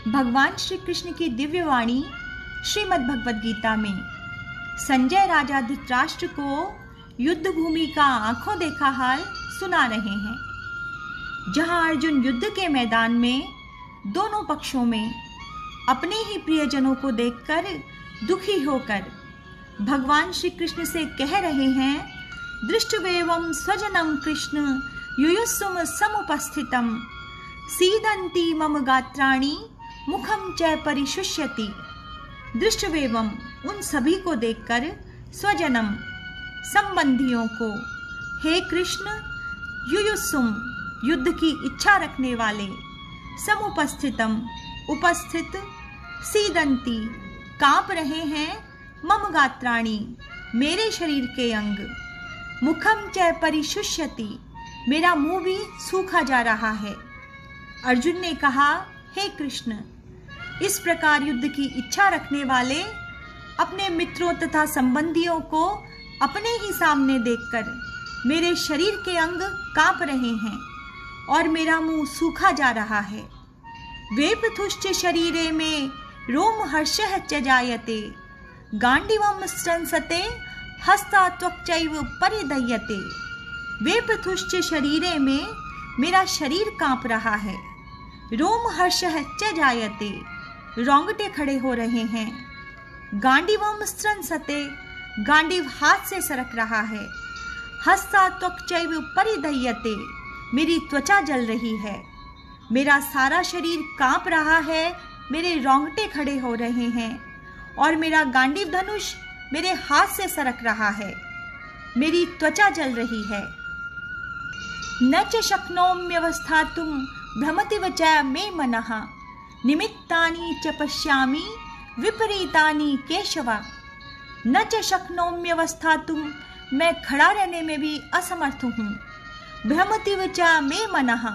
भगवान श्री कृष्ण की दिव्य वाणी श्रीमद् भगवद गीता में संजय राजा धृतराष्ट्र को युद्ध भूमि का आंखों देखा हाल सुना रहे हैं। जहां अर्जुन युद्ध के मैदान में दोनों पक्षों में अपने ही प्रियजनों को देखकर दुखी होकर भगवान श्री कृष्ण से कह रहे हैं, दृष्टवेवं स्वजनम कृष्ण युयुस्सुम समुपस्थितम सीदन्ति मम गात्राणि मुखम च परिशुष्यति। दृष्टवेवम उन सभी को देखकर, स्वजनम संबंधियों को, हे कृष्ण युयुस्सुम युद्ध की इच्छा रखने वाले, समुपस्थितम उपस्थित, सीदंती कांप रहे हैं, मम गात्राणि मेरे शरीर के अंग, मुखम च परिशुष्यति मेरा मुंह भी सूखा जा रहा है। अर्जुन ने कहा, हे कृष्ण, इस प्रकार युद्ध की इच्छा रखने वाले अपने मित्रों तथा संबंधियों को अपने ही सामने देखकर मेरे शरीर के अंग कांप रहे हैं और मेरा मुंह सूखा जा रहा है। वे पृथुश्च शरीरे में रोम हर्षः च जायते, गांडीवम स्रंसते हस्ता त्वक्चैव परिदह्यते। वे पृथुश्च शरीरे में मेरा शरीर कांप रहा है, रोम हर्षः च जायते रोंगटे खड़े हो रहे हैं, गांडीवम स्रंसते गांडीव हाथ से सरक रहा है, हस्ता त्वक्चैव परिदह्यते मेरी त्वचा जल रही है, मेरा सारा शरीर कांप रहा है, मेरे रोंगटे खड़े हो रहे हैं और मेरा गांडीव धनुष मेरे हाथ से सरक रहा है, मेरी त्वचा जल रही है। न च शक्नोम्यवस्थातुं भ्रमतिव च मे मनः, निमित्तानि च पश्यामि विपरीतानि केशव। न च शक्नोम्यवस्थातुं मैं खड़ा रहने में भी असमर्थ हूँ, भ्रमतिव च मे मनः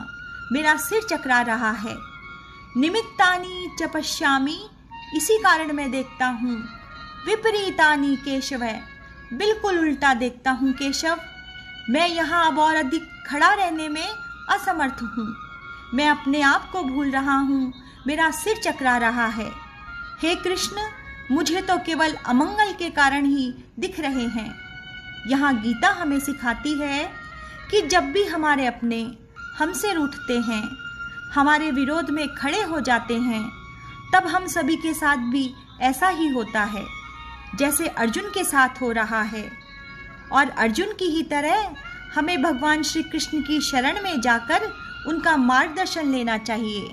मेरा सिर चकरा रहा है, निमित्तानि च पश्यामि इसी कारण मैं देखता हूँ, विपरीतानि केशव बिल्कुल उल्टा देखता हूँ केशव। मैं यहाँ अब और अधिक खड़ा रहने में असमर्थ हूँ, मैं अपने आप को भूल रहा हूँ, मेरा सिर चकरा रहा है। हे कृष्ण, मुझे तो केवल अमंगल के कारण ही दिख रहे हैं। यहाँ गीता हमें सिखाती है कि जब भी हमारे अपने हमसे रूठते हैं, हमारे विरोध में खड़े हो जाते हैं, तब हम सभी के साथ भी ऐसा ही होता है जैसे अर्जुन के साथ हो रहा है। और अर्जुन की ही तरह हमें भगवान श्री कृष्ण की शरण में जाकर उनका मार्गदर्शन लेना चाहिए।